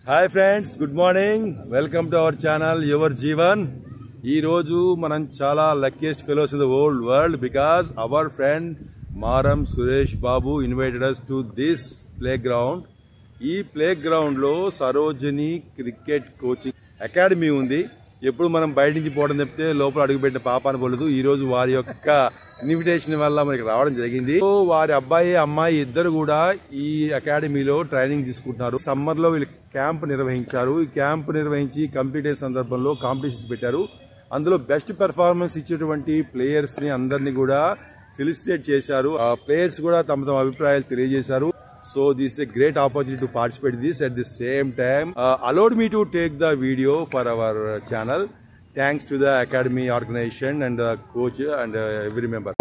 Hi friends, good morning. Welcome to our channel your Jeevan. ఈ రోజు మనం చాలా luckiest fellows in the old world because our friend మారం Suresh Babu invited us to this playground. ఈ playground లో Sarojini cricket coaching academy ఉంది. ఎప్పుడు మనం బయట నుంచి పోవడం చెప్తే లోపల అడుగుపెట్టిన పాపాన్ని పోలేదు. ఈ రోజు వారి యొక్క ఇన్విటేషన్ వల్ల మనకి రావడం జరిగింది. వారి అబ్బాయి అమ్మాయి ఇద్దరు కూడా ఈ అకాడమీలో ట్రైనింగ్ తీసుకుంటున్నారు. సమ్మర్ లో వీళ్ళు క్యాంప్ నిర్వహించారు. ఈ క్యాంప్ నిర్వహించి కంప్లీట్ అయిన సందర్భంలో కాంపిటీషన్స్ పెట్టారు. అందులో బెస్ట్ పెర్ఫార్మెన్స్ ఇచ్చేటువంటి ప్లేయర్స్ ని అందరినీ కూడా ఫెలిసిటేట్ చేశారు. ఆ ప్లేయర్స్ కూడా తమ తమ అభిప్రాయాలు తెలియజేశారు. So this is a great opportunity to participate in this. At the same time, allowed me to take the video for our channel. Thanks to the academy organization and the coach and every member.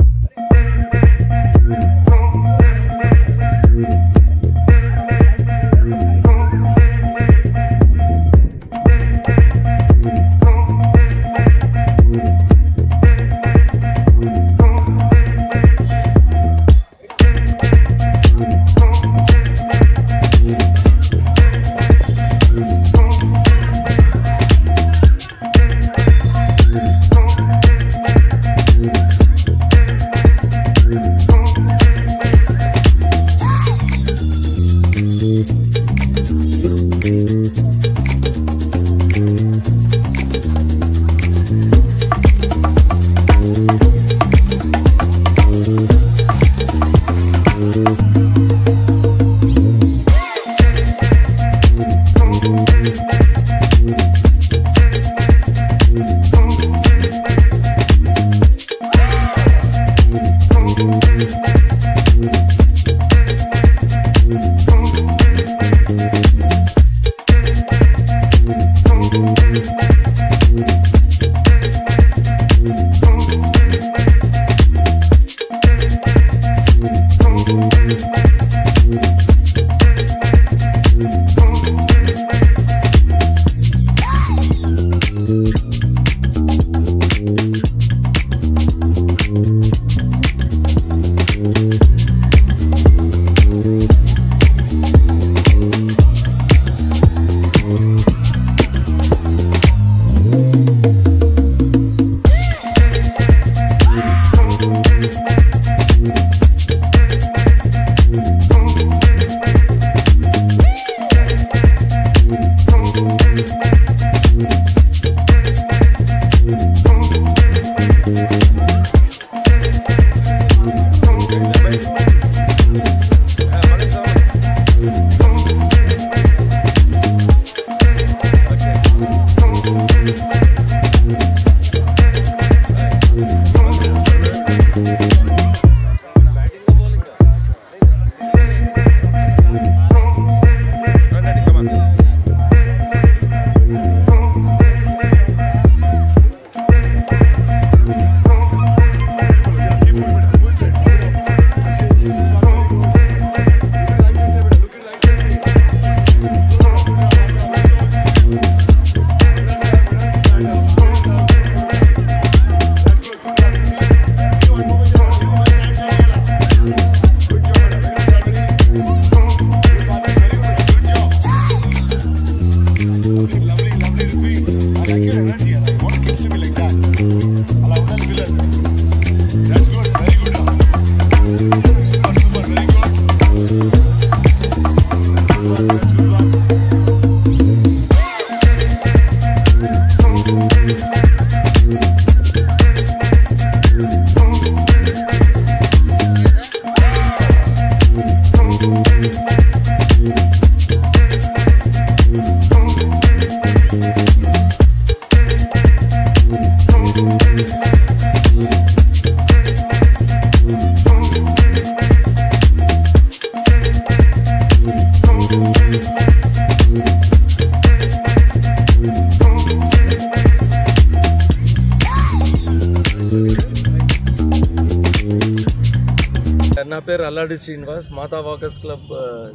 నా పేరు అల్లాడి శ్రీనివాస్, మాతా walkers club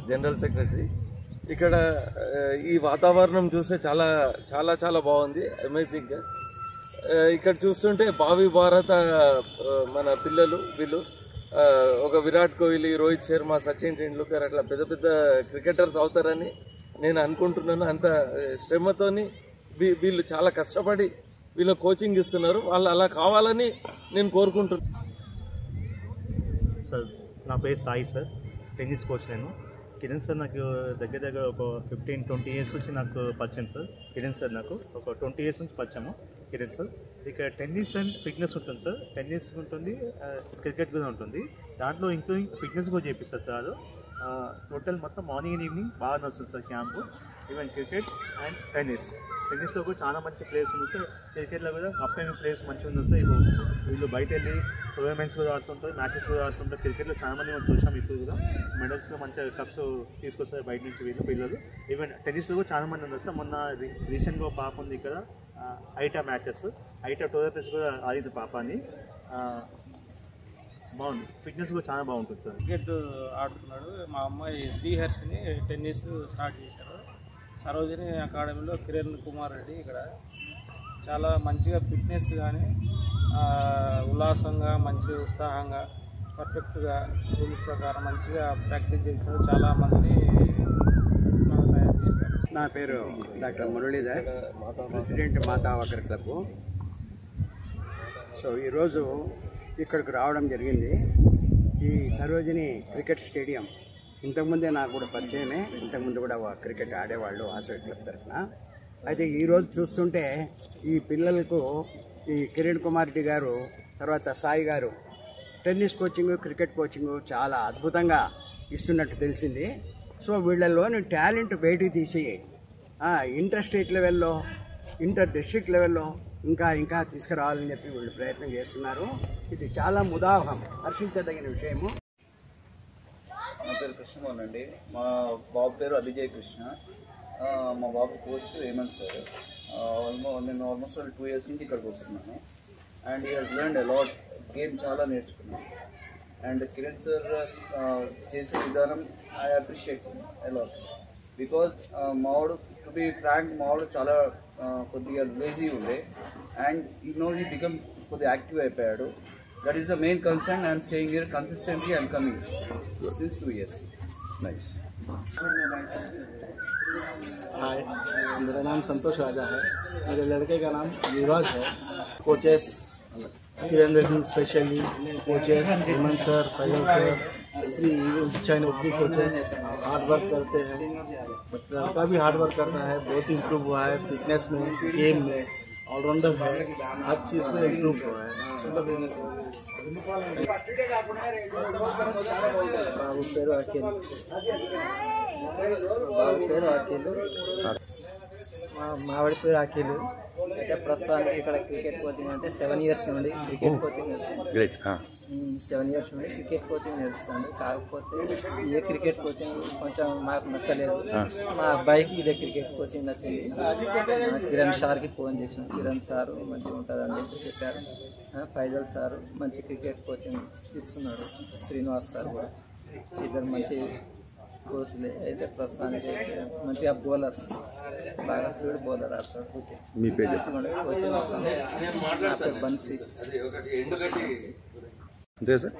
general secretary. ఇక్కడ ఈ వాతావరణం చూస్తే చాలా చాలా చాలా బాగుంది, అమేజింగ్గా. ఇక్కడ చూస్తుంటే భావి భారత మన పిల్లలు వీళ్ళు ఒక విరాట్ కోహ్లీ, రోహిత్ శర్మ, సచిన్ టెండూల్కర్ అట్లా పెద్ద పెద్ద క్రికెటర్స్ అవుతారని నేను అనుకుంటున్నాను. అంత శ్రమతోని వీళ్ళు చాలా కష్టపడి వీళ్ళు కోచింగ్ ఇస్తున్నారు. వాళ్ళు అలా కావాలని నేను కోరుకుంటున్నాను. సార్ నా పేరు సాయి సార్, టెన్నిస్ కోచ్. నేను కిరణ్ సార్ నాకు దగ్గర ఒక 15-20 ఇయర్స్ నుంచి నాకు పరిచయం సార్. కిరణ్ సార్ నాకు ఒక 20 ఇయర్స్ నుంచి పరిచయము కిరణ్ సార్. ఇక టెన్నిస్ అండ్ ఫిట్నెస్ ఉంటుంది సార్. టెన్నిస్ ఉంటుంది, క్రికెట్ కూడా ఉంటుంది. దాంట్లో ఇంక్లూడింగ్ ఫిట్నెస్ కూడా చేపిస్తారు సార్. టోటల్ మొత్తం మార్నింగ్ అండ్ ఈవినింగ్ బాగా నడుస్తుంది sir camp. Even cricket and టెన్నిస్లో కూడా చాలా మంచి ప్లేయర్స్ ఉంది సార్. క్రికెట్లో కూడా అప్కమింగ్ ప్లేయర్స్ మంచిగా ఉంది సార్. వీళ్ళు బయట వెళ్ళి టోర్నమెంట్స్ కూడా ఆడుతుంటారు, మ్యాచెస్ కూడా ఆడుతుంటారు. క్రికెట్లో చాలా మంది మనం చూసాం. ఇప్పుడు కూడా మెడల్స్లో మంచిగా కప్స్ తీసుకొస్తారు బయట నుంచి వీళ్ళు పిల్లలు. ఈవెన్ టెన్నిస్లో కూడా చాలా మంది ఉన్నారు సార్. మొన్న రీసెంట్గా పాప ఉంది ఇక్కడ, ఐటా మ్యాచెస్, ఐటా టోర్నమెంట్స్ కూడా ఆడింది పాప అని. బాగుంది, ఫిట్నెస్ కూడా చాలా బాగుంటుంది సార్. క్రికెట్ ఆడుతున్నాడు. మా అమ్మాయి శ్రీహర్షిని టెన్నిస్ స్టార్ట్ చేశారు సరోజిని అకాడమీలో. కిరణ్ కుమార్ రెడ్డి ఇక్కడ చాలా మంచిగా ఫిట్నెస్ కానీ ఉల్లాసంగా, మంచి ఉత్సాహంగా, పర్ఫెక్ట్గా రూల్స్ ప్రకారం మంచిగా ప్రాక్టీస్ చేశారు. చాలా మందిని తయారు చేశారు. నా పేరు డాక్టర్ మురళీధర్, ప్రెసిడెంట్ మాతా వాకర్ క్లబ్. సో ఈరోజు ఇక్కడికి రావడం జరిగింది. ఈ సరోజిని క్రికెట్ స్టేడియం ఇంతకుముందే నాకు కూడా పరిచయమే. ఇంతకుముందు కూడా క్రికెట్ ఆడేవాళ్ళు ఆసో క్లబ్ తరఫున. అయితే ఈరోజు చూస్తుంటే ఈ పిల్లలకు ఈ కిరణ్ కుమార్ రెడ్డి గారు, తర్వాత సాయి గారు టెన్నిస్ కోచింగ్, క్రికెట్ కోచింగ్ చాలా అద్భుతంగా ఇస్తున్నట్టు తెలిసింది. సో వీళ్ళలోని టాలెంట్ బయటికి తీసి ఇంటర్ స్టేట్ లెవెల్లో, ఇంటర్ డిస్ట్రిక్ట్ లెవెల్లో ఇంకా తీసుకురావాలని చెప్పి వీళ్ళు ప్రయత్నం చేస్తున్నారు. ఇది చాలా ముదావహం, హర్షించదగిన విషయము. నా పేరు కృష్ణమోహన్ అండి. మా బాబు పేరు అభిజయ్ కృష్ణ. మా బాబు కోచ్ హేమంత్ సార్. నేను ఆల్మోస్ట్ 2 years నుంచి ఇక్కడికి వస్తున్నాను. And he has learned a lot. Game చాలా నేర్చుకున్నాను. అండ్ కిరణ్ సార్ చేసే విధానం ఐ అప్రిషియేట్ అలాట్. బికాజ్ మావాడు, టు బి ఫ్రాంక్, మావాడు చాలా కొద్దిగా లేజీ ఉండే. అండ్ హీ బికమ్ కొద్దిగా యాక్టివ్ అయిపోయాడు. That is the main concern. I am staying here consistently and coming since 2 years. Nice. हाय, मेरा नाम संतोष राजा है. मेरे लड़के का नाम युवराज है. Coaches Kiran Reddy specially, coaches Hemant sir, Faizal sir, इतनी कोचेस हार्ड वर्क करते हैं. लड़का भी हार्ड वर्क करता है, बहुत इम्प्रूव हुआ है फिटनेस में, गेम में, ऑलराउंडर है, हर चीज़ में इम्प्रूव हुआ है. బాబు పేరు అఖిల్. మావాడి పేరు అఖిల్. అయితే ప్రస్తుతానికి ఇక్కడ క్రికెట్ కోచింగ్ అంటే 7 years నుండి క్రికెట్ కోచింగ్ నడుస్తుంది. 7 years నుండి క్రికెట్ కోచింగ్ నడుస్తుంది. కాకపోతే ఏ క్రికెట్ కోచింగ్ కొంచెం మాకు నచ్చలేదు. మా అబ్బాయికి ఇదే క్రికెట్ కోచింగ్ నచ్చింది. కిరణ్ సార్కి ఫోన్ చేసాం. కిరణ్ సార్ మంచిగా ఉంటుందని చెప్పి చెప్పారు. ఫైజల్ సార్ మంచి క్రికెట్ కోచింగ్ ఇస్తున్నాడు. శ్రీనివాస్ సార్ కూడా, ఇద్దరు మంచి కోచ్లే. అయితే ప్రస్తుతానికి మంచిగా బౌలర్స్, బాగా స్పీడ్ బౌలర్ ఆడతారు. మీ పేరు కోచింగ్ వస్తుంది. నా పేరు బన్సీ. అంతే సార్.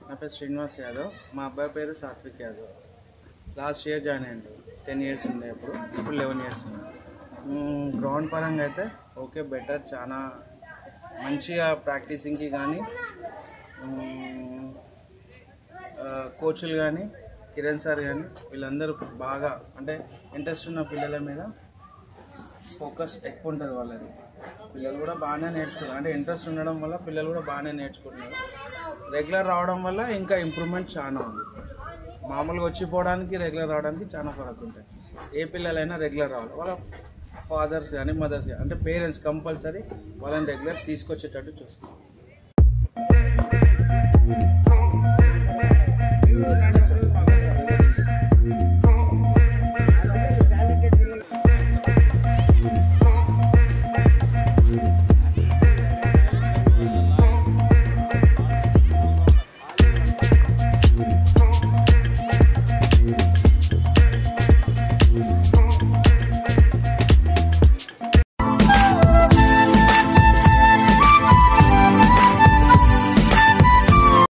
నా పేరు శ్రీనివాస్ యాదవ్. మా అబ్బాయి పేరు Satvik Yadav. Last year join అయ్యాడు. 10 years ఉండే, ఇప్పుడు 11 years ఉన్నాయి. గ్రౌండ్ పరంగా అయితే ఓకే, బెటర్. చాలా మంచిగా ప్రాక్టీసింగ్కి కానీ కోచ్లు కానీ కిరణ్ సార్ కానీ వీళ్ళందరూ బాగా, అంటే ఇంట్రెస్ట్ ఉన్న పిల్లల మీద ఫోకస్ ఎక్కువ ఉంటుంది వాళ్ళది. పిల్లలు కూడా బాగానే నేర్చుకుంటారు. అంటే ఇంట్రెస్ట్ ఉండడం వల్ల పిల్లలు కూడా బాగానే నేర్చుకుంటున్నారు. రెగ్యులర్ రావడం వల్ల ఇంకా ఇంప్రూవ్మెంట్ చాలా ఉంది. మామూలుగా వచ్చిపోవడానికి రెగ్యులర్ రావడానికి చాలా ఫరక్ ఉంటుంది. ఏ పిల్లలైనా రెగ్యులర్ రావాలి. వాళ్ళ ఫాదర్స్ కానీ మదర్స్ కానీ, అంటే పేరెంట్స్ కంపల్సరీ వాళ్ళని రెగ్యులర్ తీసుకొచ్చేటట్టు చూస్తారు.